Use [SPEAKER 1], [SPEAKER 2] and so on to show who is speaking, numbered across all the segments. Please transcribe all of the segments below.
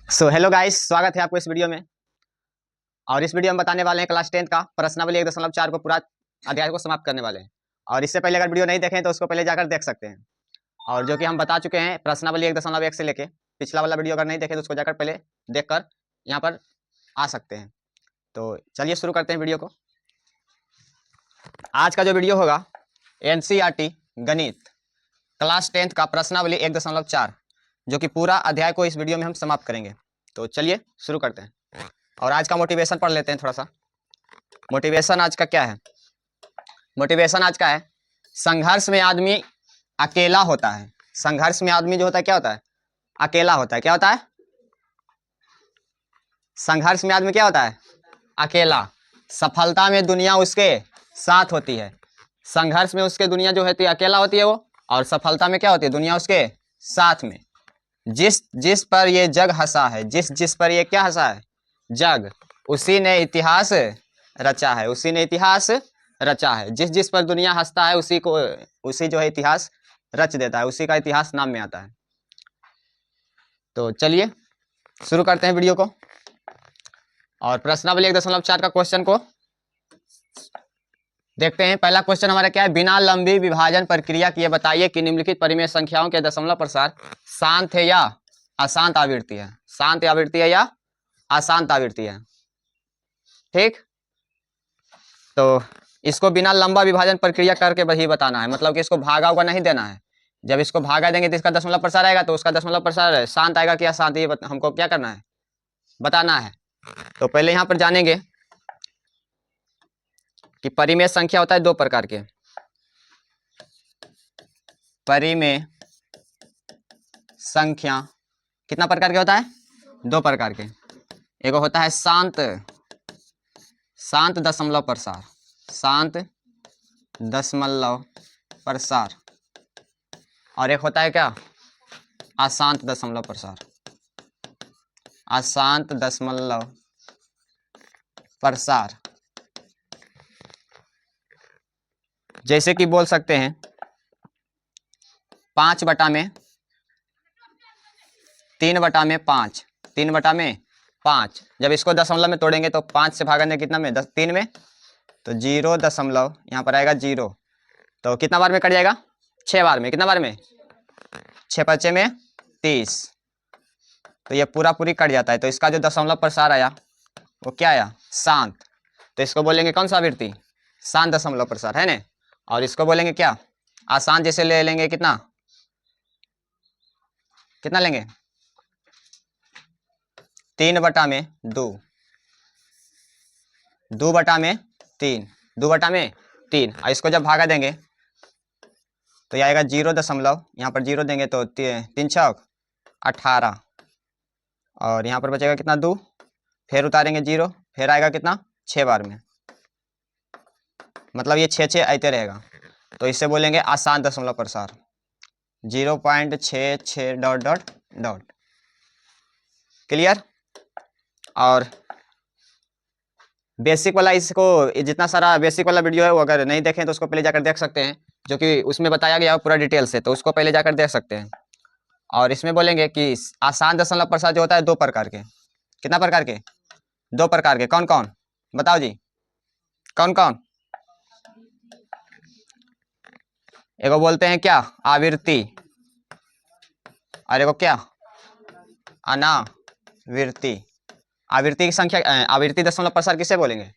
[SPEAKER 1] So hello guys, स्वागत है आपको इस वीडियो में। और इस वीडियो में बताने वाले हैं क्लास 10 का प्रश्नावली 1.4 को पूरा अध्याय को समाप्त करने वाले हैं। और इससे पहले अगर वीडियो नहीं देखें तो उसको पहले जाकर देख सकते हैं। और जो कि हम बता चुके हैं प्रश्नावली 1.1 से लेके पिछला वाला वीडियो अगर नहीं देखें तो उसको जाकर पहले देखकर यहाँ पर आ सकते हैं। तो चलिए शुरू करते हैं वीडियो को। आज का जो वीडियो होगा NCERT गणित क्लास 10 का प्रश्नावली 1.4 जो कि पूरा अध्याय को इस वीडियो में हम समाप्त करेंगे। तो चलिए शुरू करते हैं। और आज का मोटिवेशन पढ़ लेते हैं थोड़ा सा। मोटिवेशन आज का क्या है? मोटिवेशन आज का है, संघर्ष में आदमी अकेला होता है। संघर्ष में आदमी जो होता है क्या होता है? अकेला होता है। क्या होता है? संघर्ष में आदमी क्या होता है? अकेला। सफलता में दुनिया उसके साथ होती है। संघर्ष में उसके दुनिया जो होती है अकेला होती है वो, और सफलता में क्या होती है? दुनिया उसके साथ में। जिस जिस पर ये जग हंसा है, जिस पर ये क्या हंसा है? जग, उसी ने इतिहास रचा है। उसी ने इतिहास रचा है। जिस पर दुनिया हंसता है उसी जो है इतिहास रच देता है। उसी का इतिहास नाम में आता है। तो चलिए शुरू करते हैं वीडियो को। और प्रश्नावली 1.4 का क्वेश्चन को देखते हैं। पहला क्वेश्चन हमारा क्या है? बिना लंबी विभाजन प्रक्रिया किए बताइए कि निम्नलिखित परिमेय संख्याओं के दशमलव प्रसार शांत है या अशांत आवृत्ति है। शांत आवृत्ति है या अशांत आवृत्ति है। ठीक, तो इसको बिना लंबा विभाजन प्रक्रिया करके वही बताना है। मतलब कि इसको भागा हुआ नहीं देना है। जब इसको भागा देंगे तो इसका दशमलव प्रसार आएगा, तो उसका दशमलव प्रसार शांत आएगा कि अशांत, ये हमको क्या करना है? बताना है। तो पहले यहाँ पर जानेंगे कि परिमेय संख्या होता है दो प्रकार के। परिमेय संख्या कितना प्रकार के होता है? दो प्रकार के। एक होता है शांत दशमलव प्रसार, शांत दशमलव प्रसार। और एक होता है क्या? अशांत दशमलव प्रसार, अशांत दशमलव प्रसार। जैसे कि बोल सकते हैं 5/3/5, 3/5। जब इसको दशमलव में तोड़ेंगे तो 5 से भागने कितना में? 3 में, तो 0 दशमलव यहाँ पर आएगा 0। तो कितना बार में कट जाएगा? 6 बार में। कितना बार में? 6×5 में 30। तो ये पूरी कट जाता है। तो इसका जो दशमलव प्रसार आया वो क्या आया? शांत। तो इसको बोलेंगे कौन सा आवृत्ति? शांत दशमलव प्रसार, है ना। और इसको बोलेंगे क्या? अशांत। जैसे ले लेंगे कितना लेंगे? 3/2, 2/3, 2/3। और इसको जब भागा देंगे तो ये आएगा 0 दशमलव, यहाँ पर 0 देंगे तो 3 छक 18। और यहाँ पर बचेगा कितना? 2। फिर उतारेंगे 0, फिर आएगा कितना? 6 बार में। मतलब ये 6 आते रहेगा। तो इससे बोलेंगे अशांत दशमलव प्रसार, 0.66 डॉट डॉट डॉट। क्लियर? और बेसिक वाला, इसको जितना सारा बेसिक वाला वीडियो है वो अगर नहीं देखें तो उसको पहले जाकर देख सकते हैं, जो कि उसमें बताया गया है पूरा डिटेल से। तो उसको पहले जाकर देख सकते हैं। और इसमें बोलेंगे कि आसान दशमलव प्रसार जो होता है दो प्रकार के। कितना प्रकार के? दो प्रकार के। कौन कौन? बताओ जी, कौन कौन? एगो बोलते हैं क्या? आवृत्ति। और एगो क्या? अनावृत्ति। आवृत्ति की संख्या, आवृत्ति दशमलव प्रसार किसे बोलेंगे?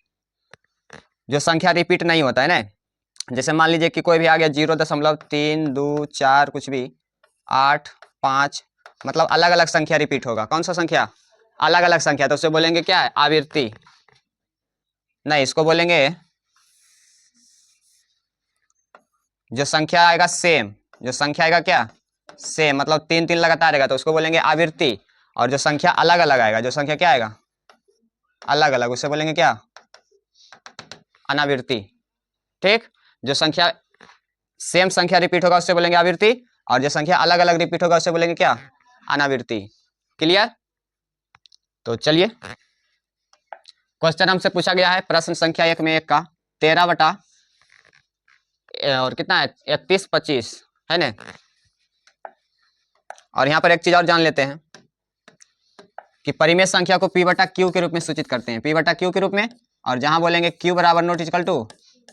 [SPEAKER 1] जो संख्या रिपीट नहीं होता है ना। जैसे मान लीजिए कि कोई भी आ गया 0.324 कुछ भी 8 5, मतलब अलग अलग संख्या रिपीट होगा। कौन सा संख्या? अलग अलग संख्या। तो उसे बोलेंगे क्या है? आवृत्ति। नहीं, इसको बोलेंगे जो संख्या आएगा सेम, जो संख्या आएगा क्या? सेम, मतलब 3 3 लगातार आएगा तो उसको बोलेंगे आवृत्ति। और जो संख्या अलग अलग आएगा, जो संख्या क्या आएगा? अलग अलग, उसे बोलेंगे क्या? अनावृत्ति। ठीक, जो संख्या सेम संख्या रिपीट होगा उससे बोलेंगे आवृत्ति, और जो संख्या अलग अलग रिपीट होगा उससे बोलेंगे क्या? अनावृत्ति। क्लियर? तो चलिए, क्वेश्चन हमसे पूछा गया है प्रश्न संख्या 1 में 1 का 13 और कितना है? 31/25, है ना। और यहाँ पर एक चीज और जान लेते हैं कि परिमेय संख्या को p बटा क्यू के रूप में सूचित करते हैं, p बटा क्यू के रूप में। और जहां बोलेंगे q बराबर नॉट इक्वल टू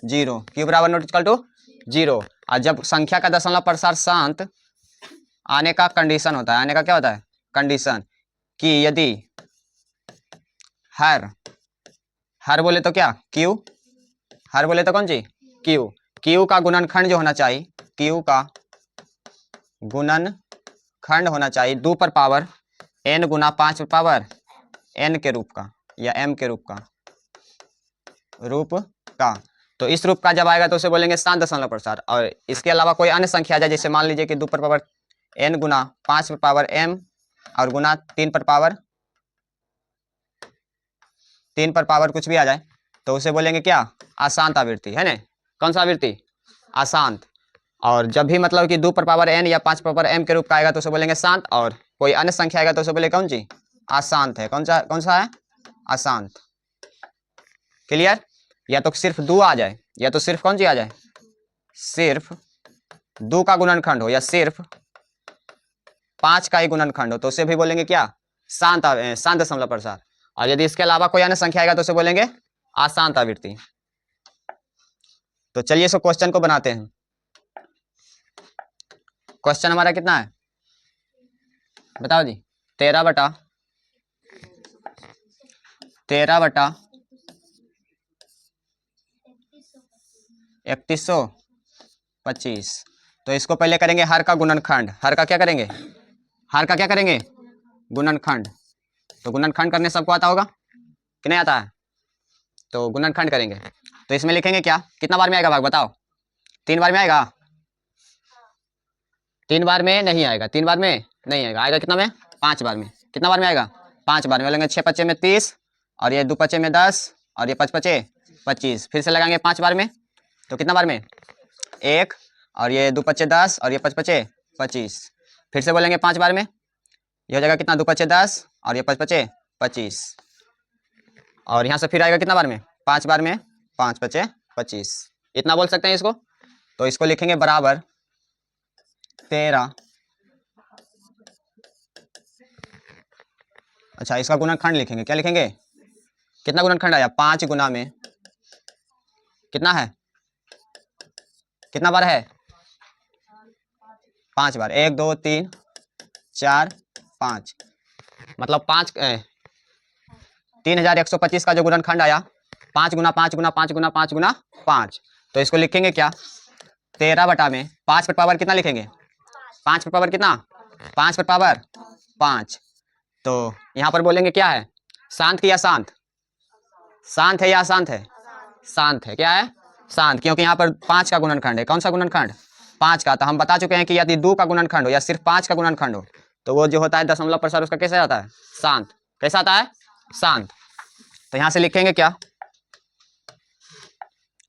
[SPEAKER 1] 0, q बराबर नॉट इक्वल टू 0। और जब संख्या का दशमलव प्रसार शांत आने का कंडीशन होता है, आने का क्या होता है कंडीशन, कि यदि हर बोले तो क्या q, हर बोले तो कौन सी q का गुणनखंड जो होना चाहिए, q का गुणनखंड होना चाहिए 2 पर पावर n गुना 5 पर पावर n के रूप का या m के रूप का। तो इस रूप का जब आएगा तो उसे बोलेंगे शांत दशमलव प्रसार। और इसके अलावा कोई अन्य संख्या आ जाए, जैसे मान लीजिए कि 2 पर पावर n गुना 5 पर पावर m और गुना 3 पर पावर कुछ भी आ जाए, तो उसे बोलेंगे क्या अशांत आवृत्ति, है ना। कौन सा आवृत्ति अशांत। और जब भी मतलब कि 2 पर पावर n या 5 पर पावर m के रूप का आएगा तो उसे बोलेंगे शांत। और कोई अन्य संख्या आएगा तो उसे बोले कौन सी अशांत है। कौन सा है अशांत। क्लियर। या तो सिर्फ 2 आ जाए, या तो सिर्फ कौन सी आ जाए, सिर्फ 2 का गुणनखंड हो, या सिर्फ 5 का ही गुणनखंड हो, तो उसे भी बोलेंगे क्या शांत दशमलव प्रसार। और यदि इसके अलावा कोई अन्य संख्या आएगा तो उसे बोलेंगे अशांत आवृत्ति। तो चलिए इसको क्वेश्चन को बनाते हैं। क्वेश्चन हमारा कितना है बताओ जी, 13 बटा 3125। तो इसको पहले करेंगे हर का गुणनखंड, हर का क्या करेंगे गुणनखंड। तो गुणनखंड करने सबको आता होगा कि नहीं आता है, तो गुणनखंड करेंगे। तो इसमें लिखेंगे क्या, कितना बार में आएगा भाग बताओ, 3 बार में आएगा, 3 बार में नहीं आएगा, 3 बार में नहीं आएगा, आएगा कितना में 5 बार में। कितना बार में आएगा 5 बार में। बोलेंगे 6 पच्चे में 30 और ये 2 पच्चे में 10 और ये 5 पच्चे 25। फिर से लगाएंगे 5 बार में, तो कितना बार में 1 और ये 2 पच्चे 10 और ये 5 पच्चे 25। फिर से बोलेंगे 5 बार में, ये हो जाएगा कितना 2 पच्चे 10 और ये 5 पच्चे 25। और यहाँ से फिर आएगा कितना बार में 5 बार में, 5 पच्चे 25। इतना बोल सकते हैं इसको। तो इसको लिखेंगे बराबर 13। अच्छा इसका गुणनखंड लिखेंगे, क्या लिखेंगे, कितना गुणनखंड आया 5 गुना में कितना है, कितना बार है 5 बार, 1 2 3 4 5, मतलब 3125 का जो गुणनखंड आया 5 गुना 5 गुना 5 गुना 5 गुना 5। तो इसको लिखेंगे क्या 13 बटा में 5 पर पावर कितना लिखेंगे, 5 पर पावर कितना 5 पर पावर 5। तो यहाँ पर बोलेंगे क्या है शांत की अशांत, शांत है या अशांत है, शांत है। क्या है शांत, क्योंकि यहाँ पर 5 का गुणनखंड है। कौन सा गुणनखंड 5 का। तो हम बता चुके हैं कि यदि 2 का गुणनखंड हो या सिर्फ 5 का गुणनखंड हो तो वो जो होता है दशमलव प्रसार उसका कैसे आता है शांत। कैसा आता है शांत। तो यहाँ से लिखेंगे क्या,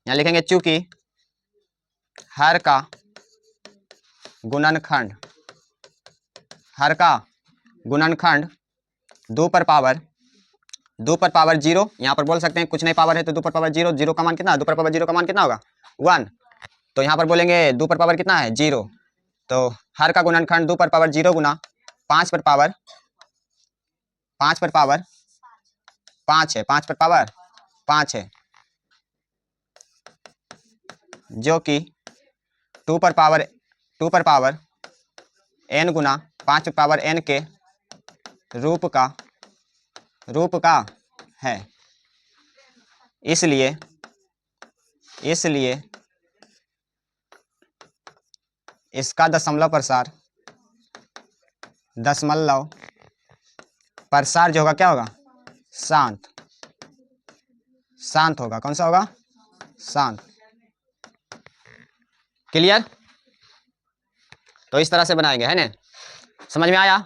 [SPEAKER 1] यहाँ लिखेंगे चूंकि हर का गुणनखंड 2 पर पावर 0, यहाँ पर बोल सकते हैं कुछ नहीं पावर है तो 2 पर पावर 0, 0 का मान कितना, 2 पर पावर 0 का मान कितना होगा 1। तो यहाँ पर बोलेंगे 2 पर पावर कितना है 0। तो हर का गुणनखंड 2 पर पावर 0 गुना 5 पर पावर 5 है, 5 पर पावर 5 है, जो कि 2 पर पावर n गुना 5 पर पावर n के रूप का है। इसलिए इसका दशमलव प्रसार जो होगा क्या होगा शांत होगा। कौन सा होगा शांत। क्लियर। तो इस तरह से बनाएंगे, है ना। समझ में आया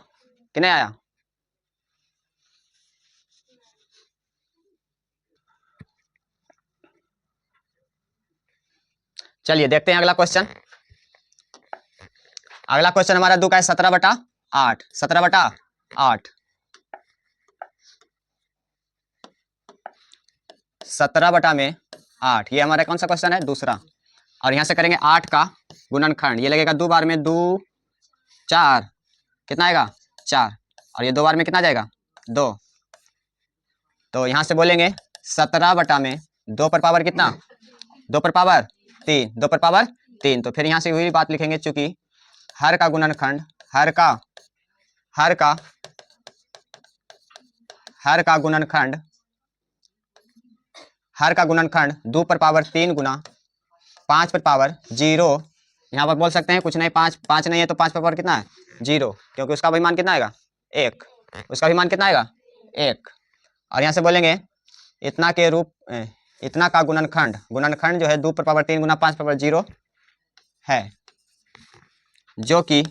[SPEAKER 1] कि नहीं आया। चलिए देखते हैं अगला क्वेश्चन। अगला क्वेश्चन हमारा 2 का है 17 बटा 8। 17 बटा 8, 17 बटा में 8, ये हमारा कौन सा क्वेश्चन है दूसरा। और यहाँ से करेंगे 8 का गुणनखंड, ये लगेगा 2 बार में 2 4, कितना आएगा 4, और ये 2 बार में कितना जाएगा 2। तो यहाँ से बोलेंगे 17/2 पर पावर कितना, 2 पर पावर 3, 2 पर पावर 3। तो फिर यहाँ से वही बात लिखेंगे, चूंकि हर का गुणनखंड हर का गुणनखंड 2 पर पावर 3 गुना 5 पर पावर 0। यहाँ पर बोल सकते हैं कुछ नहीं, 5 नहीं है तो 5 पर पावर कितना है 0, क्योंकि उसका भी मान कितना आएगा 1, उसका भी मान कितना आएगा 1। और यहाँ से बोलेंगे इतना का गुणनखंड जो है 2 पर पावर 3 गुना 5 पर पावर 0 है, जो कि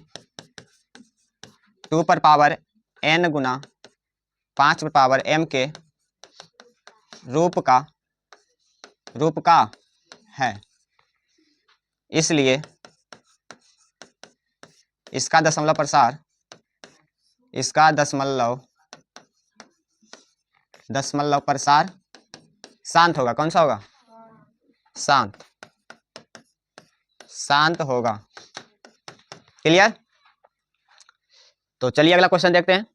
[SPEAKER 1] 2 पर पावर n गुना 5 पर पावर m के रूप का है। इसलिए इसका दशमलव प्रसार शांत होगा। कौन सा होगा, शांत होगा। क्लियर। तो चलिए अगला क्वेश्चन देखते हैं।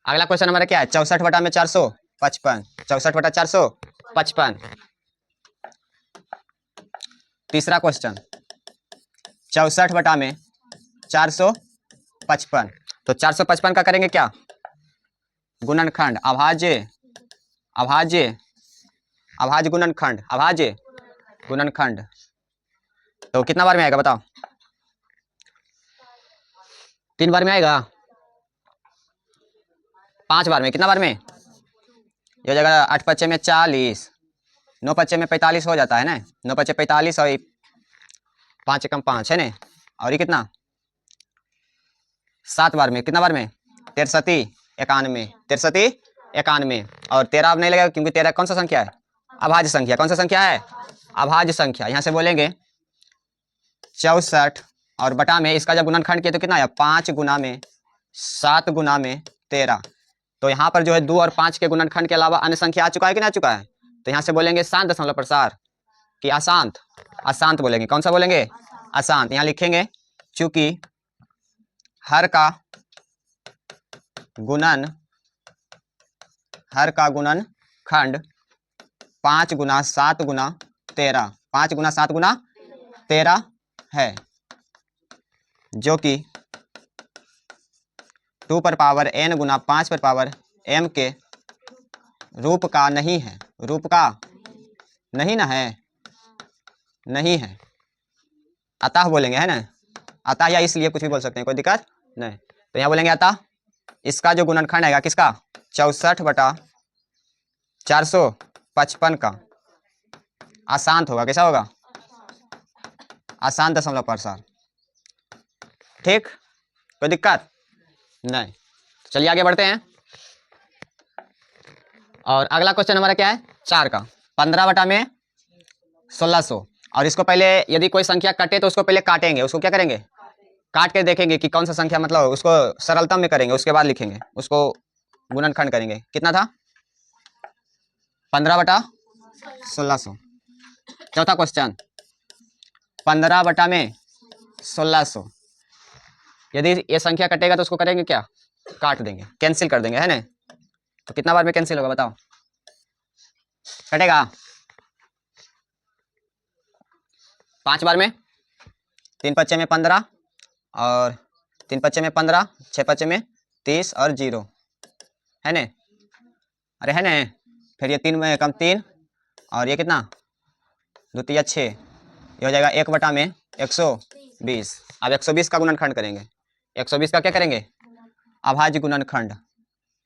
[SPEAKER 1] अगला क्वेश्चन हमारा क्या है, 64/455। 64/455। तीसरा क्वेश्चन 64/455। तो 455 का करेंगे क्या, गुणनखंड, अभाज्य गुणनखंड। तो कितना बार में आएगा बताओ, 3 बार में आएगा, 5 बार में, कितना बार में, ये हो जाएगा 8 पच्चे में 40, 9 पच्चे में 45 हो जाता है ना, 9 पच्चे 45 और 5 एकम 5 है ना, और ये कितना 7 बार में, कितना बार में 63 91। और 13 अब नहीं लगेगा, क्योंकि 13 कौन सा संख्या है, अभाज्य संख्या। कौन सा संख्या है, अभाज्य संख्या। यहाँ से बोलेंगे 64 और बटा में इसका जब गुणनखंड किया तो कितना है 5 गुना में 7 गुना में 13। तो यहाँ पर जो है 2 और 5 के गुणनखंड के अलावा अन्य संख्या आ चुका है कि नहीं आ चुका है। तो यहाँ से बोलेंगे शांत दशमलव प्रसार कि अशांत बोलेंगे। कौन सा बोलेंगे, अशांत। यहाँ लिखेंगे चूंकि हर का गुणनखंड 5 गुना 7 गुना 13, 5 गुना 7 गुना 13 है, जो कि 2 पर पावर n गुना 5 पर पावर m के रूप का नहीं है। रूप का नहीं ना है, नहीं है, अतः बोलेंगे, है ना, अतः या इसलिए कुछ भी बोल सकते हैं, कोई दिक्कत नहीं। तो यहाँ बोलेंगे अतः इसका जो गुणनखंड आएगा किसका, 64/455 का अशांत होगा। कैसा होगा, अशांत दशमलव प्रसार। ठीक, कोई दिक्कत नहीं। तो चलिए आगे बढ़ते हैं। और अगला क्वेश्चन हमारा क्या है, 4 का 15/1600। और इसको पहले यदि कोई संख्या कटे तो उसको पहले काटेंगे, उसको क्या करेंगे, काट के देखेंगे कि कौन सा संख्या, मतलब उसको सरलतम में करेंगे, उसके बाद लिखेंगे, उसको गुणनखंड करेंगे। कितना था 15/1600। चौथा क्वेश्चन 15/1600। यदि ये संख्या कटेगा तो उसको करेंगे क्या, काट देंगे, कैंसिल कर देंगे, है ना। तो कितना बार में कैंसिल होगा बताओ, कटेगा 5 बार में, 3 पच्चे में 15 और 3 पच्चे में 15, 6 पच्चे में 30 और 0, है ना। अरे है ना, फिर ये 3 में कम 3 और ये कितना 2 तिया 6, ये हो जाएगा 1/120। अब 120 का गुणनखंड करेंगे, 120 का क्या करेंगे, अभाज्य गुणनखंड।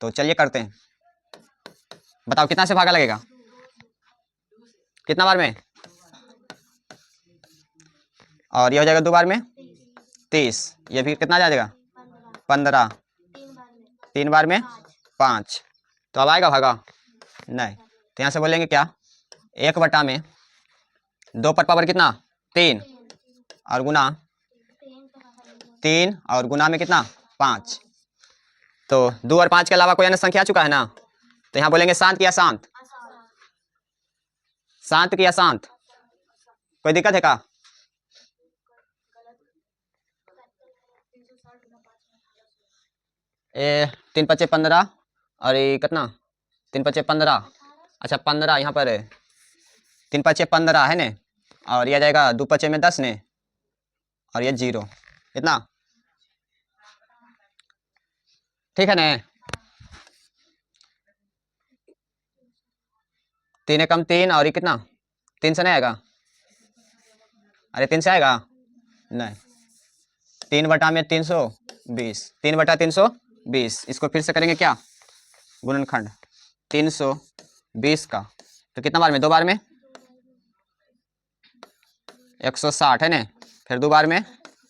[SPEAKER 1] तो चलिए करते हैं, बताओ कितना से भागा लगेगा, कितना बार में, और ये हो जाएगा 2 बार में 30, ये भी कितना जाएगा 15, 3 बार में 5। तो अब आएगा भागा नहीं। तो यहाँ से बोलेंगे क्या, 1/2 पर पावर कितना 3 और गुना 3 और गुना में कितना 5। तो 2 और 5 के अलावा कोई अन्य संख्या आ चुका है ना। तो यहाँ बोलेंगे शांत की अशांत, शांत की अशांत, कोई दिक्कत है क्या, ये 3 पचे 15 और ये कितना 3 पचे 15। अच्छा 15 यहाँ पर है, 3 पचे 15 है ने, और ये आ जाएगा 2 पचे में 10 ने, और ये 0, इतना ठीक है ना। 3 एकम 3 और ये कितना 3 से नहीं आएगा, अरे 3 से आएगा नहीं, 3 बटा में 320, 3 बटा 320, इसको फिर से करेंगे क्या गुणनखंड 320 का, तो कितना बार में 2 बार में 160 है ना, फिर 2 बार में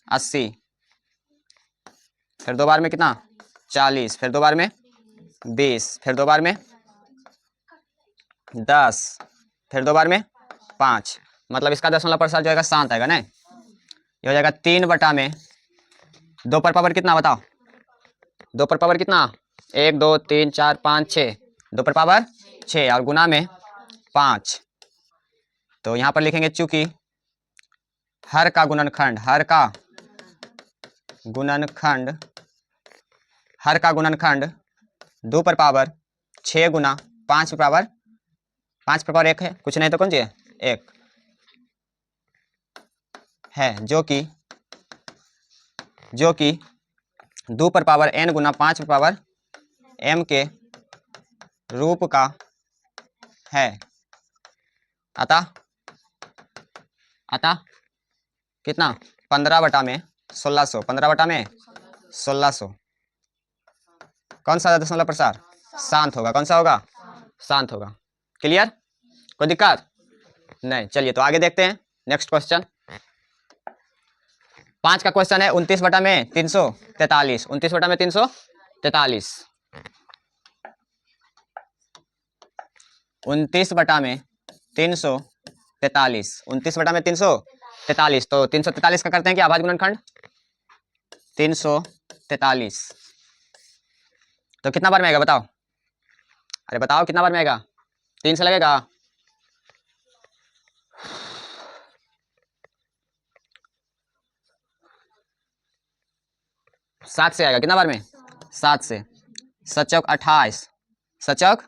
[SPEAKER 1] 80, फिर 2 बार में कितना 40, फिर 2 बार में 20, फिर 2 बार में 10, फिर 2 बार में 5, मतलब इसका दशमलव प्रसार जो है शांत आएगा ना। ये हो जाएगा 3 बटा में 2 पर पावर कितना बताओ, 2 पर पावर कितना 1 2 3 4 5 6, 2 पर पावर 6 और गुना में 5। तो यहाँ पर लिखेंगे चूंकि हर का गुणनखंड, हर का गुणनखंड 2 पर पावर 6 गुना 5 पर पावर 1 है, कुछ नहीं तो कौन सी है 1 है, जो कि 2 पर पावर n गुना 5 पर पावर m के रूप का है। अतः कितना 15 बटा में 1600, 15 बटा में 1600 कौन सा दशमलव प्रसार शांत होगा, कौन सा होगा शांत होगा। क्लियर, कोई दिक्कत नहीं। चलिए तो आगे देखते हैं नेक्स्ट क्वेश्चन। 5 का क्वेश्चन है 29 बटा में 343, 29 बटा में 343, 29 बटा में 343, 29 बटा में 343, तो 343 का करते हैं क्या अभाज्य गुणनखंड 343, तो कितना बार में आएगा बताओ, अरे बताओ कितना बार में आएगा, 3 से लगेगा, सात से आएगा, कितना बार में 7 से, सचौक 28, सचौक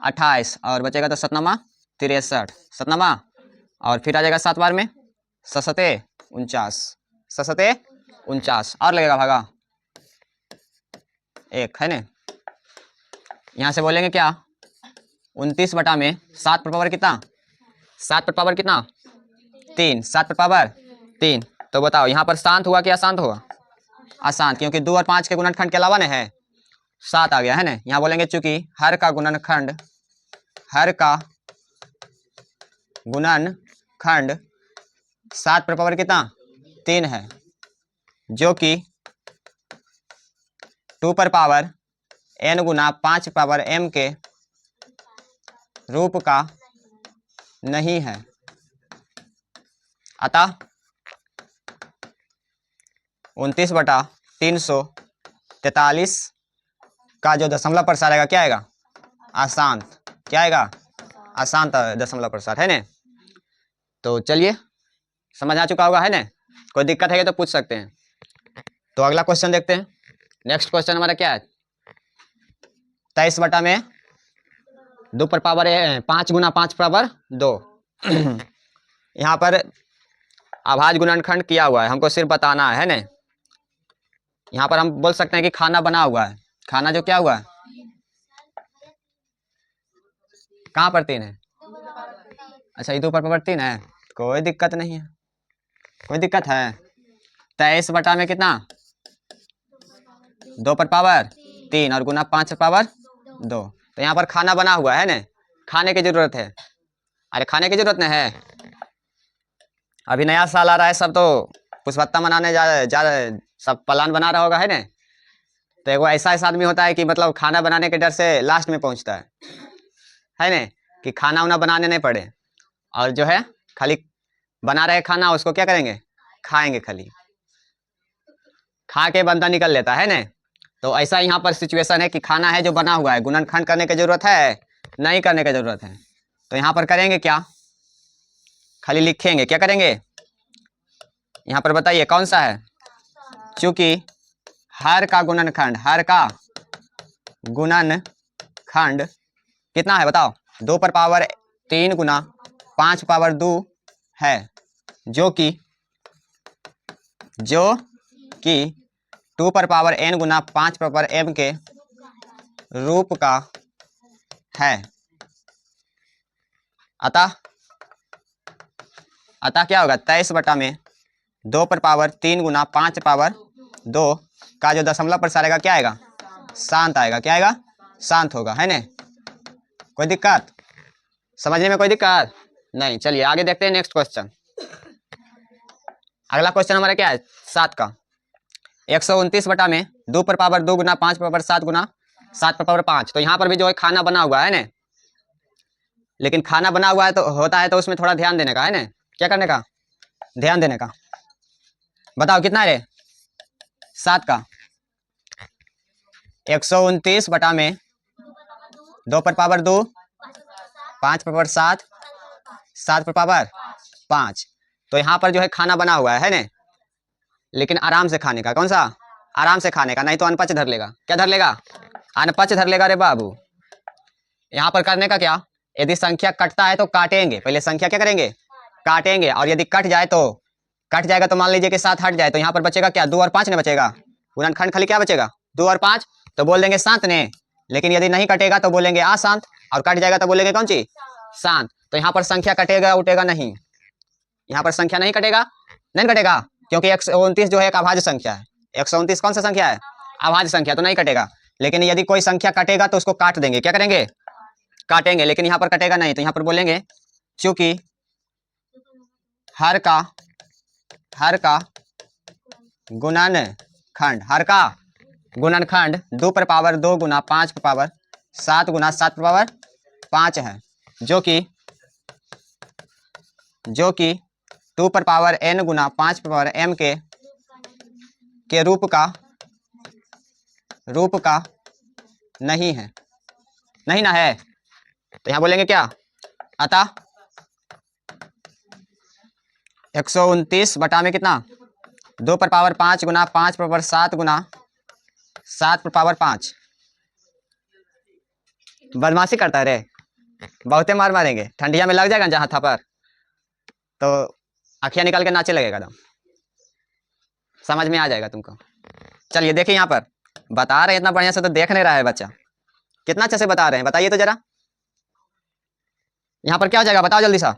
[SPEAKER 1] 28 और बचेगा तो सतनामा 63, सतनामा और फिर आ जाएगा 7 बार में ससते 49, ससते 49 और लगेगा भागा 1 है ना। यहाँ से बोलेंगे क्या 29 बटा में 7 पर पावर कितना, 7 पर पावर कितना 3, 7 पर पावर 3, तो बताओ यहाँ पर शांत हुआ कि अशांत हुआ, अशांत, क्योंकि 2 और 5 के गुणनखंड के अलावा ने है 7 आ गया है ना। यहाँ बोलेंगे चूंकि हर का गुणनखंड 7 पर पावर कितना 3 है, जो कि 2 पर पावर n गुना 5 पावर m के रूप का नहीं है। अतः 29 बटा 343 का जो दशमलव प्रसार आएगा क्या आएगा अशांत, क्या आएगा अशांत दशमलव प्रसार है ना। तो चलिए समझ आ चुका होगा है ना, कोई दिक्कत है तो पूछ सकते हैं। तो अगला क्वेश्चन देखते हैं। नेक्स्ट क्वेश्चन हमारा क्या है 23 बटा में 2 पर पावर 5 गुना 5 पावर 2 यहाँ पर अभाज्य गुणनखंड किया हुआ है, हमको सिर्फ बताना है ना। यहाँ पर हम बोल सकते हैं कि खाना बना हुआ है, खाना जो क्या हुआ है कहाँ पर 3 है, अच्छा ये 2 पर पावर 3 है, कोई दिक्कत नहीं है, कोई दिक्कत है। 23 बटा में कितना 2 पर पावर 3 और गुना 5 पर पावर 2, तो यहाँ पर खाना बना हुआ है ना, खाने की जरूरत है, अरे खाने की जरूरत नहीं है, अभी नया साल आ रहा है, सब तो पुष्पत्ता मनाने जा सब प्लान बना रहा होगा है ना। तो एगो ऐसा आदमी होता है कि मतलब खाना बनाने के डर से लास्ट में पहुंचता है ना, कि खाना उना बनाने नहीं पड़े, और जो है खाली बना रहे खाना उसको क्या करेंगे खाएंगे, खाली खा के बंदा निकल लेता है ना। तो ऐसा यहाँ पर सिचुएशन है कि खाना है जो बना हुआ है, गुणनखंड करने की जरूरत है नहीं करने की जरूरत है, तो यहाँ पर करेंगे क्या खाली लिखेंगे, क्या करेंगे यहाँ पर बताइए कौन सा है, चूंकि हर का गुणनखंड, हर का गुणन खंड कितना है बताओ, 2 पर पावर 3 गुना 5 पावर 2 है, जो कि 2 पर पावर n गुना 5 पर पावर m के रूप का है। अतः क्या होगा, 23/2 पर पावर 3 गुना 5 पावर 2 का जो दशमलव प्रसार आएगा क्या आएगा, शांत आएगा। क्या आएगा, शांत होगा, है ना। कोई दिक्कत, समझने में कोई दिक्कत नहीं। चलिए आगे देखते हैं नेक्स्ट क्वेश्चन। अगला क्वेश्चन हमारा क्या है, 7 का। 129 में 2 पर पावर 2 गुना 5 पर पावर 7 गुना 7 पर पावर 5। तो यहाँ पर भी जो है खाना बना हुआ है ना, लेकिन खाना बना हुआ है तो होता है तो उसमें थोड़ा ध्यान देने का, है ना। क्या करने का, ध्यान देने का। बताओ कितना है 7 का। 129 में 2 पर पावर 2 5 पर पावर 7 7 पर पावर 5। तो यहाँ पर जो है खाना बना हुआ है ना, लेकिन आराम से खाने का। कौन सा, आराम से खाने का, नहीं तो अनपच धर लेगा। क्या धर लेगा, अनपच धर लेगा रे बाबू। यहाँ पर करने का क्या, यदि संख्या कटता है तो काटेंगे, पहले संख्या क्या करेंगे, काटेंगे। और यदि कट जाए तो कट जाएगा तो मान लीजिए कि 7 हट जाए तो यहाँ पर बचेगा क्या, 2 और 5 ने बचेगा। गुणनखंड खाली क्या बचेगा, 2 और 5। तो बोल देंगे शांत ने। लेकिन यदि नहीं कटेगा तो बोलेंगे अशांत, और कट जाएगा तो बोलेंगे कौन सी, शांत। तो यहाँ पर संख्या कटेगा उठेगा नहीं, यहाँ पर संख्या नहीं कटेगा, नहीं कटेगा, क्योंकि 129 जो है एक अभाज्य संख्या है। 129 कौन सा संख्या है, अभाज्य संख्या, तो नहीं कटेगा। लेकिन यदि कोई संख्या कटेगा तो उसको काट देंगे। क्या करेंगे, काटेंगे। लेकिन यहाँ पर कटेगा नहीं, तो यहाँ पर बोलेंगे चूंकि हर का गुणनखंड, हर का गुणनखंड 2 पर पावर 2 गुना 5 पर पावर 7 गुना 7 पर पावर 5 है, जो कि 2 पर पावर n गुना 5 पर पावर m के रूप का नहीं है, नहीं ना है। तो यहाँ बोलेंगे क्या, अतः 129 में कितना, 2 पर पावर 5 गुना 5 पर पावर 7 गुना 7 पर पावर 5। बदमाशी करता है रे, बहुते मार मारेंगे, ठंडिया में लग जाएगा जहाँ था पर तो अखियाँ निकाल के नाचे लगेगा एकदम, समझ में आ जाएगा तुमको। चलिए देखिए यहाँ पर बता रहे हैं, इतना बढ़िया से तो देख नहीं रहा है बच्चा, कितना अच्छे से बता रहे हैं, बताइए तो जरा। यहाँ पर क्या हो जाएगा बताओ जल्दी सा,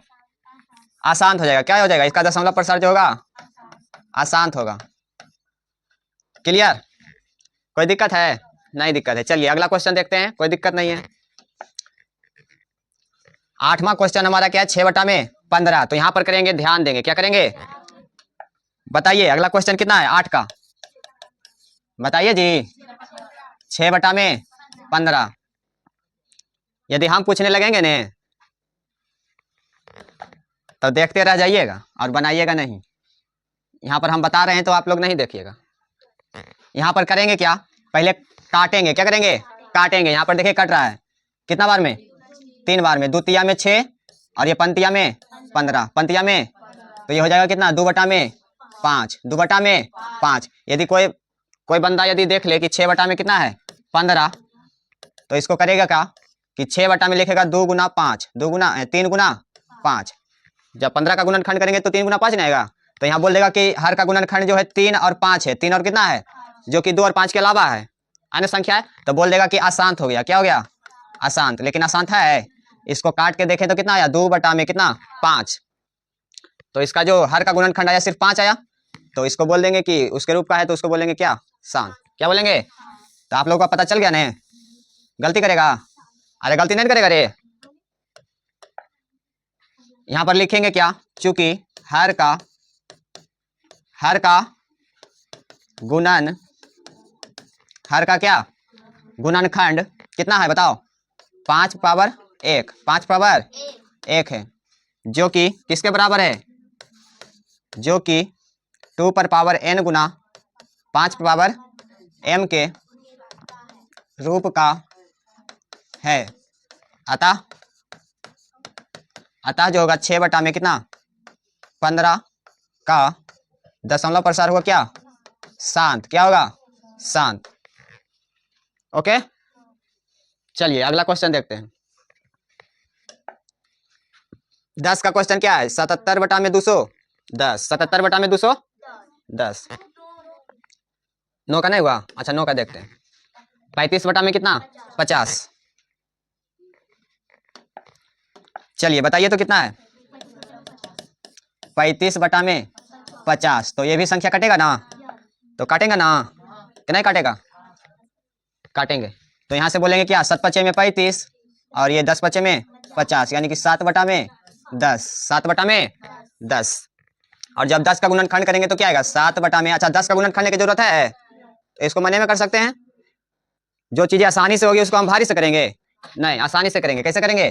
[SPEAKER 1] अशांत हो जाएगा। क्या हो जाएगा, इसका दशमलव प्रसार जो होगा अशांत होगा। क्लियर, कोई दिक्कत है, नहीं दिक्कत है। चलिए अगला क्वेश्चन देखते हैं, कोई दिक्कत नहीं है। 8वां क्वेश्चन हमारा क्या है, 6/15। तो यहाँ पर करेंगे, ध्यान देंगे, क्या करेंगे बताइए। अगला क्वेश्चन कितना है, 8 का, बताइए जी। 6/15 यदि हम पूछने लगेंगे ने तो देखते रह जाइएगा और बनाइएगा नहीं। यहाँ पर हम बता रहे हैं तो आप लोग नहीं देखिएगा। यहाँ पर करेंगे क्या, पहले काटेंगे। क्या करेंगे, काटेंगे। यहाँ पर देखिए कट रहा है कितना बार में, 3 बार में। द्वितीया में 6 और ये पंक्तिया में 15, पंक्तिया में तो ये हो जाएगा कितना, 2/5, 2/5। यदि कोई बंदा यदि देख ले कि 6 में कितना है 15, तो इसको करेगा क्या कि 6 में लिखेगा 2 गुना 5, 3 गुना 5। जब 15 का गुणनखंड करेंगे तो 3 गुना 5 नहीं आएगा। तो यहाँ बोल देगा कि हर का गुणनखंड जो है 3 और 5 है, 3 और कितना है, जो कि 2 और 5 के अलावा है, अन्य संख्या है। तो बोल देगा कि अशांत हो गया। क्या हो गया, अशांत। लेकिन अशांत है, इसको काट के देखें तो कितना आया, 2 में कितना 5। तो इसका जो हर का गुणनखंड आया सिर्फ 5 आया। तो इसको बोल देंगे कि उसके रूप का है, तो उसको बोलेंगे क्या, शांत। क्या बोलेंगे, तो आप लोगों को पता चल गया ना। गलती करेगा, अरे गलती नहीं करेगा रे। यहाँ पर लिखेंगे क्या, चूंकि हर का गुणनखंड कितना है बताओ, 5 पावर 1, 5 पावर 1 है, जो कि किसके बराबर है, जो कि 2 पर पावर n गुना 5 पर पावर m के रूप का है। अतः जो होगा 6 में कितना 15 का दशमलव प्रसार होगा क्या, शांत। क्या होगा, शांत। ओके, चलिए अगला क्वेश्चन देखते हैं। 10 का क्वेश्चन क्या है? 77 बटा में 210, 77 बटा में 210। 9 का नहीं हुआ? अच्छा 9 का देखते हैं। 35 बटा में कितना? 50। चलिए बताइए तो कितना है? 35 बटा में 50। तो ये भी संख्या कटेगा ना? तो काटेगा ना कि नहीं काटेगा? काटेंगे। तो यहाँ से बोलेंगे क्या? 7 पचे में 35 और ये 10 पचे में 50, यानी कि 7 बटा में 10, 7 बटा में 10। और जब 10 का गुणनखंड करेंगे तो क्या आएगा? 7 बटा में, अच्छा 10 का गुणनखंड करने की जरूरत है तो इसको महीने में कर सकते हैं। जो चीजें आसानी से होगी उसको हम भारी से करेंगे? नहीं, आसानी से करेंगे। कैसे करेंगे?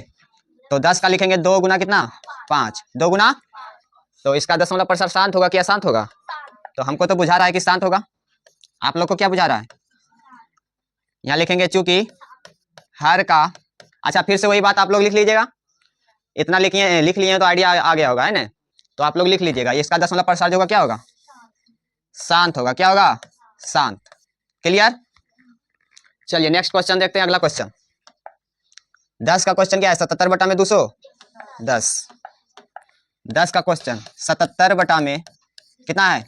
[SPEAKER 1] तो 10 का लिखेंगे 2 गुना कितना? 5, 2 गुना, तो इसका दशमलव प्रसार शांत होगा कि अशांत होगा? तो हमको तो बुझा रहा है कि शांत होगा। आप लोग को क्या बुझा रहा है? यहाँ लिखेंगे चूंकि हर का, अच्छा फिर से वही बात आप लोग लिख लीजिएगा। इतना लिख लिए तो आइडिया आ गया होगा, है ना? तो आप लोग लिख लीजिएगा, इसका दशमलव प्रसार जो होगा क्या होगा? शांत होगा। क्या होगा? शांत। क्लियर? चलिए नेक्स्ट क्वेश्चन देखते हैं। अगला क्वेश्चन 10 का क्वेश्चन क्या है? 77 बटा में 210। 10 का क्वेश्चन 77 बटा में कितना है?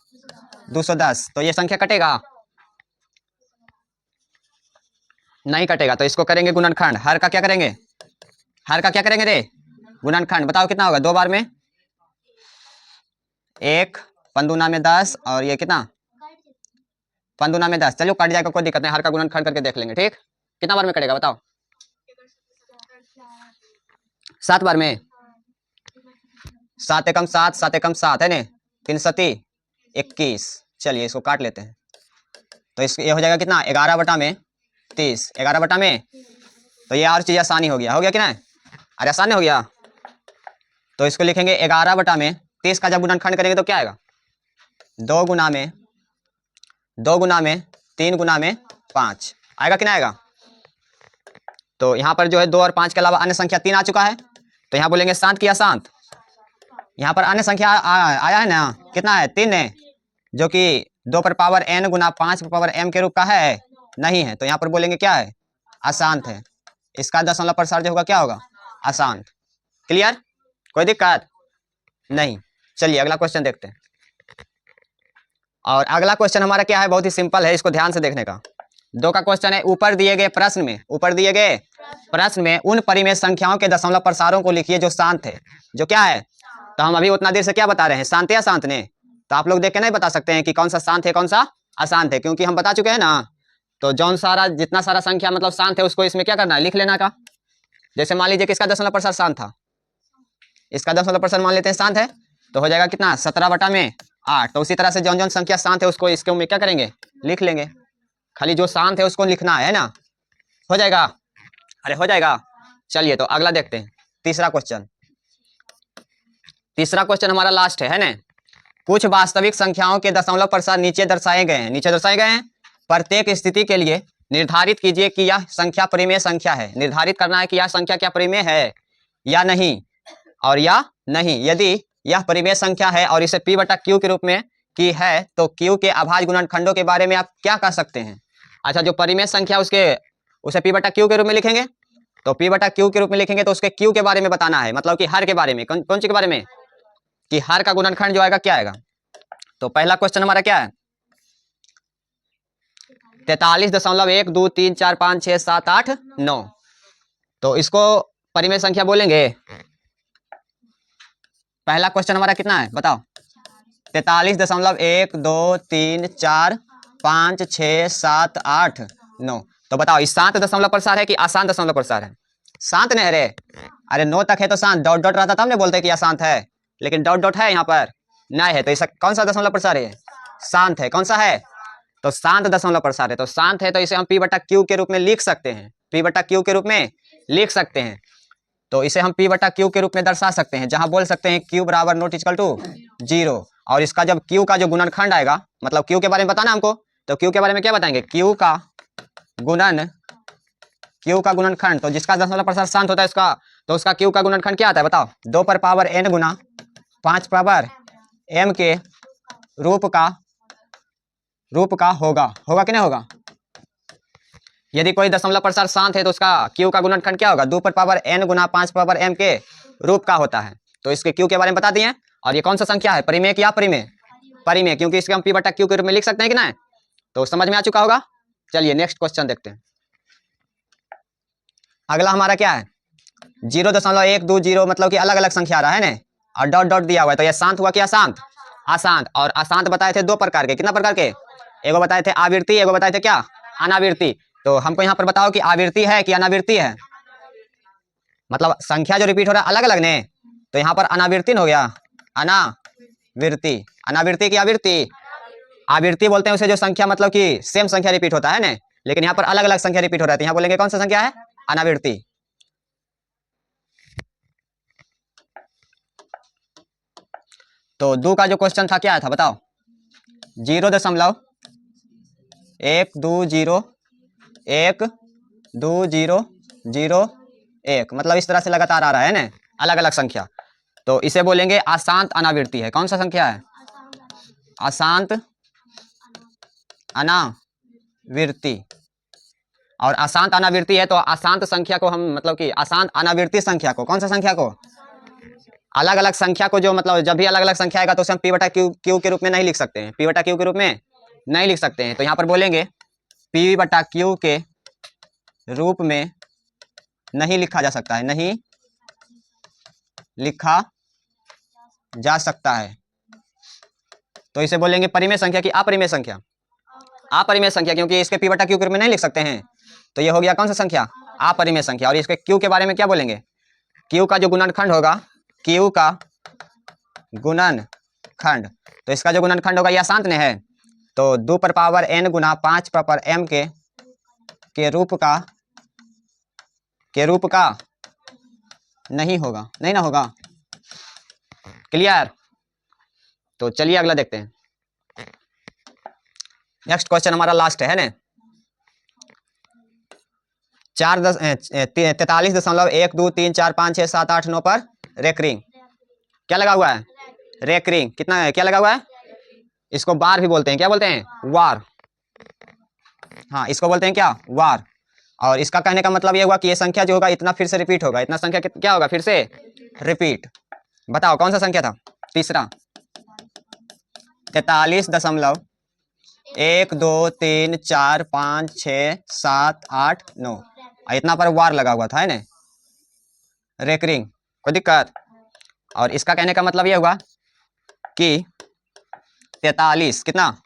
[SPEAKER 1] 210। तो ये संख्या कटेगा? नहीं कटेगा। तो इसको करेंगे गुणनखंड। हर का क्या करेंगे? हर का क्या करेंगे रे? गुणनखंड। बताओ कितना होगा? 2 बार में 1, पंदुना में 10 और ये कितना? पंदुना में 10। चलो कट जाएगा, कोई दिक्कत नहीं। हर का गुणनखंड करके देख लेंगे। ठीक, कितना बार में कटेगा बताओ? 7 बार में। 7 एकम 7, 7 एकम 7 है ना? 3 सती 21। चलिए इसको काट लेते हैं। तो इस ये हो जाएगा कितना? 11 बटा में 30। 11 बटा में, तो ये और चीज आसानी हो गया। हो गया कि नहीं? अरे आसान हो गया। तो इसको लिखेंगे 11 बटा में 30 का जब गुणनखंड करेंगे तो क्या आएगा? 2 गुना में 2 गुना में 3 गुना में 5 आएगा कि नहीं आएगा? तो यहाँ पर जो है 2 और 5 के अलावा अन्य संख्या 3 आ चुका है। तो यहाँ बोलेंगे शांत किया शांत। यहाँ पर अन्य संख्या आया है ना? कितना है? 3 है, जो कि 2 पर पावर n गुना 5 पर पावर m के रूप का है? नहीं है। तो यहाँ पर बोलेंगे क्या है? अशांत है। इसका दशमलव प्रसार जो होगा क्या होगा? अशांत। क्लियर? कोई दिक्कत नहीं। चलिए अगला क्वेश्चन देखते हैं। और अगला क्वेश्चन हमारा क्या है? बहुत ही सिंपल है, इसको ध्यान से देखने का। 2 का क्वेश्चन है, ऊपर दिए गए प्रश्न में उन परिमेय संख्याओं के दशमलव प्रसारों को लिखिए जो शांत है। जो क्या है? तो हम अभी उतना देर से क्या बता रहे हैं? शांत या शांत ने? तो आप लोग देख के नहीं बता सकते हैं कि कौन सा शांत है कौन सा अशांत है, क्योंकि हम बता चुके हैं ना। तो जौन सारा जितना सारा संख्या मतलब शांत है उसको इसमें क्या करना है? लिख लेना का। जैसे मान लीजिए किसका दशमलव प्रसार शांत था? इसका दशमलव प्रसार मान लेते हैं शांत है, तो हो जाएगा कितना? 17 बटा में 8। तो उसी तरह से जौन जौन संख्या शांत है उसको इसके में क्या करेंगे? लिख लेंगे। खाली जो शांत है उसको लिखना है ना। हो जाएगा? अरे हो जाएगा। चलिए तो अगला देखते हैं। तीसरा क्वेश्चन हमारा लास्ट है ना? कुछ वास्तविक संख्याओं के दशमलव प्रसार नीचे दर्शाए गए हैं। प्रत्येक स्थिति के लिए निर्धारित कीजिए कि यह संख्या परिमेय संख्या है। निर्धारित करना है कि यह संख्या क्या परिमेय है या नहीं, और या नहीं। यदि यह परिमेय संख्या है और इसे p बटा q के रूप में की है तो q के अभाज्य गुणनखंडों के बारे में आप क्या कह सकते हैं? अच्छा, जो परिमेय संख्या उसे p बटा q के रूप में लिखेंगे। तो p बटा q के रूप में लिखेंगे तो उसके q के बारे में बताना है, मतलब कि हर के बारे में। कौन सी के बारे में? कि हर का गुणनखंड जो आएगा क्या आएगा? तो पहला क्वेश्चन हमारा क्या है? 43.1 2 3 4 5 6 7 8 9। तो इसको परिमेय संख्या बोलेंगे। पहला क्वेश्चन हमारा कितना है बताओ? 43.1 2 3 4 5 6 7 8 9। तो बताओ इस शांत दशमलव प्रसार है कि अशांत दशमलव प्रसार है? शांत नहीं रे। अरे 9 तक है तो शांत। डॉट डॉट रहता तब नहीं बोलते कि अशांत है, लेकिन डॉट डॉट है यहाँ पर नहीं है। तो इसका कौन सा दशमलव प्रसार है? शांत है। कौन सा है? तो शांत दशमलव प्रसार है। तो शांत है तो इसे हम p बटा q के रूप में लिख सकते हैं। p बटा q के रूप में लिख सकते हैं। तो इसे हम p बटा q के रूप में दर्शा सकते हैं, जहां बोल सकते हैं q बराबर नॉट इक्वल टू 0। और इसका जब q का जो गुणनखंड आएगा, मतलब q के बारे में बताना हमको, तो q के बारे में क्या बताएंगे? q का गुणनखंड। तो जिसका दशमलव प्रसार शांत होता है उसका, तो उसका q का गुणनखंड क्या आता है बताओ? 2 पर पावर n गुना 5 पावर m के रूप का होगा कि नहीं होगा? यदि कोई दशमलव प्रसार शांत है तो उसका क्यू का गुणनखंड क्या होगा, 2 पर पावर n गुना 5 पावर m के रूप का होता है। तो इसके क्यू के बारे में बता दिए। और ये कौन सा संख्या है, परिमेय या अपरिमेय, परिमेय, क्योंकि इसके हम p बटा q के रूप में लिख सकते हैं कि नहीं, तो समझ में आ चुका होगा। चलिए नेक्स्ट क्वेश्चन देखते हैं। अगला हमारा क्या है, 0.120 मतलब कि अलग अलग संख्या आ रहा है ना, और डॉट डॉट दिया हुआ है, तो यह शांत हुआ कि अशांत, अशांत। और अशांत बताए थे 2 प्रकार के, कितना प्रकार के, एगो बताए थे आवृत्ति, एगो बताए थे क्या, अनावृत्ति। तो हमको यहाँ पर बताओ कि आवृत्ति है कि अनावृत्ति है, मतलब संख्या जो रिपीट हो रहा है अलग अलग ने, तो यहाँ पर अनावृत्ति हो गया, अनावृत्ति, अनावृत्ति की आवृत्ति, आवृत्ति बोलते हैं उसे जो संख्या मतलब कि सेम संख्या रिपीट होता है ना, लेकिन यहाँ पर अलग अलग संख्या रिपीट हो रहा है, तो यहाँ बोलेंगे कौन सा संख्या है, अनावृत्ति। तो 2 का जो क्वेश्चन था क्या था बताओ, 0.12001 मतलब इस तरह से लगातार आ रहा है ना, अलग अलग संख्या, तो इसे बोलेंगे अशांत अनावृत्ति है। कौन सा संख्या है, अशांत अनावृत्ति। और अशांत अनावृत्ति है तो अशांत संख्या को हम मतलब कि अशांत अनावृत्ति संख्या को, कौन सा संख्या को, अलग अलग संख्या को, जो मतलब जब भी अलग अलग संख्या आएगा तो उसे हम p बटा क्यू के रूप में नहीं लिख सकते हैं, p बटा क्यू के रूप में नहीं लिख सकते हैं। तो यहाँ पर बोलेंगे p बटा क्यू के रूप में नहीं लिखा जा सकता है, नहीं लिखा जा सकता है, तो इसे बोलेंगे परिमेय संख्या की अपरिमेय संख्या, अपरिमेय संख्या, क्योंकि इसके p बटा क्यू के रूप में नहीं लिख सकते हैं, तो ये हो गया कौन सा संख्या, अपरिमेय संख्या। और इसके q के बारे में क्या बोलेंगे, q का जो गुणनखंड होगा, q का गुणनखंड, तो इसका जो गुणनखंड होगा यह अशांत ने है, तो 2 पर पावर n गुना 5 पावर m के रूप का नहीं होगा, नहीं ना होगा, क्लियर। तो चलिए अगला देखते हैं। नेक्स्ट क्वेश्चन हमारा लास्ट है ना, 43.123456789 पर रेकरिंग क्या लगा हुआ है, रेकरिंग कितना है, क्या लगा हुआ है, इसको बार भी बोलते हैं, क्या बोलते हैं, वार, हाँ इसको बोलते हैं क्या, वार। और इसका कहने का मतलब ये हुआ कि ये संख्या जो होगा इतना फिर से रिपीट होगा, इतना संख्या क्या होगा फिर से रिपीट। बताओ कौन सा संख्या था, तीसरा, 43.123456789, इतना पर वार लगा हुआ था है ना, रेकरिंग, कोई दिक्कत। और इसका कहने का मतलब ये हुआ कि 43 कितना,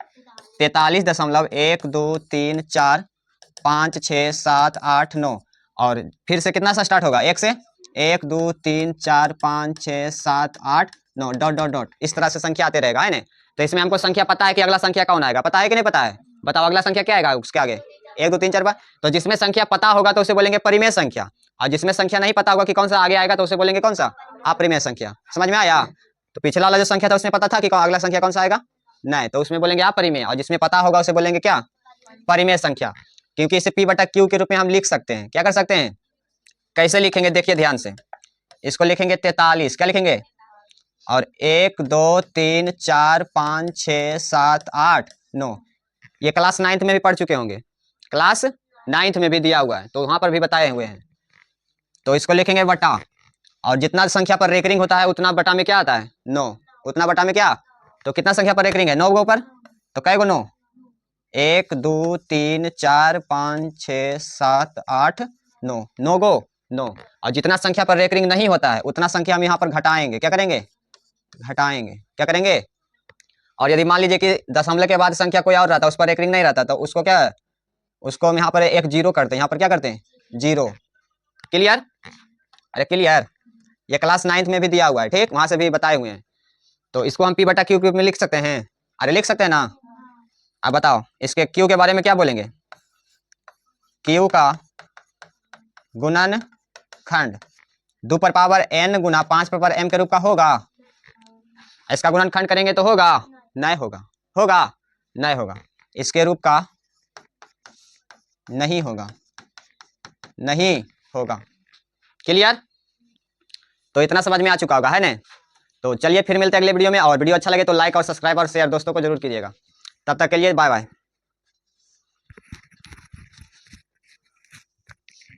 [SPEAKER 1] 43.123456789, और फिर से कितना सा स्टार्ट होगा, 1 से, 1 2 3 4 5 6 7 8 9 डॉट डॉट डॉट, इस तरह से संख्या आते रहेगा है ना। तो इसमें हमको संख्या पता है कि अगला संख्या कौन आएगा, पता है कि नहीं पता है, बताओ अगला संख्या क्या आएगा उसके आगे, 1 2 3 4 5। तो जिसमें संख्या पता होगा तो उसे बोलेंगे परिमेय संख्या, और जिसमें संख्या नहीं पता होगा कि कौन सा आगे आएगा तो उसे बोलेंगे कौन सा, अपरिमेय संख्या। समझ में आया। तो पिछला वाला जो संख्या था उसमें पता था कि अगला संख्या कौन सा आएगा, नहीं, तो उसमें बोलेंगे अपरिमेय, और जिसमें पता होगा उसे बोलेंगे क्या, परिमेय संख्या, क्योंकि इसे p बटा q के रूप में हम लिख सकते हैं। क्या कर सकते हैं, कैसे लिखेंगे देखिए ध्यान से, इसको लिखेंगे 43, क्या लिखेंगे, और 1 2 3 4 5 6 7 8 9, ये क्लास 9th में भी पढ़ चुके होंगे, क्लास 9th में भी दिया हुआ है, तो वहां पर भी बताए हुए हैं। तो इसको लिखेंगे बटा, और जितना संख्या पर रेकरिंग होता है उतना बटा में क्या आता है, 9, उतना बटा में क्या, तो कितना संख्या पर रेकरिंग है, 9 गो पर, तो कै गो 9, 1 2 3 4 5 6 7 8 9, 9 गो 9। और जितना संख्या पर रेकरिंग नहीं होता है उतना संख्या हम यहाँ पर घटाएंगे, क्या करेंगे, घटाएंगे, क्या करेंगे। और यदि मान लीजिए कि दशमलव के बाद संख्या कोई और रहता है उस पर रेकरिंग नहीं रहता, तो उसको क्या, उसको हम यहाँ पर एक जीरो करते हैं, यहाँ पर क्या करते हैं, जीरो, क्लियर, अरे क्लियर, ये क्लास 9th में भी दिया हुआ है, ठीक, वहां से भी बताए हुए हैं। तो इसको हम p बटा क्यू में लिख सकते हैं, अरे लिख सकते हैं ना। अब बताओ इसके q के बारे में क्या बोलेंगे, q का गुणनखंड 2 पर पावर n गुना 5 पर पावर m के रूप का होगा, इसका गुणनखंड करेंगे तो होगा, नहीं होगा, होगा नहीं होगा, इसके रूप का नहीं होगा, नहीं होगा, क्लियर। तो इतना समझ में आ चुका होगा है ना। तो चलिए फिर मिलते हैं अगले वीडियो में, और वीडियो अच्छा लगे तो लाइक और सब्सक्राइब और शेयर दोस्तों को जरूर कीजिएगा। तब तक के लिए बाय बाय।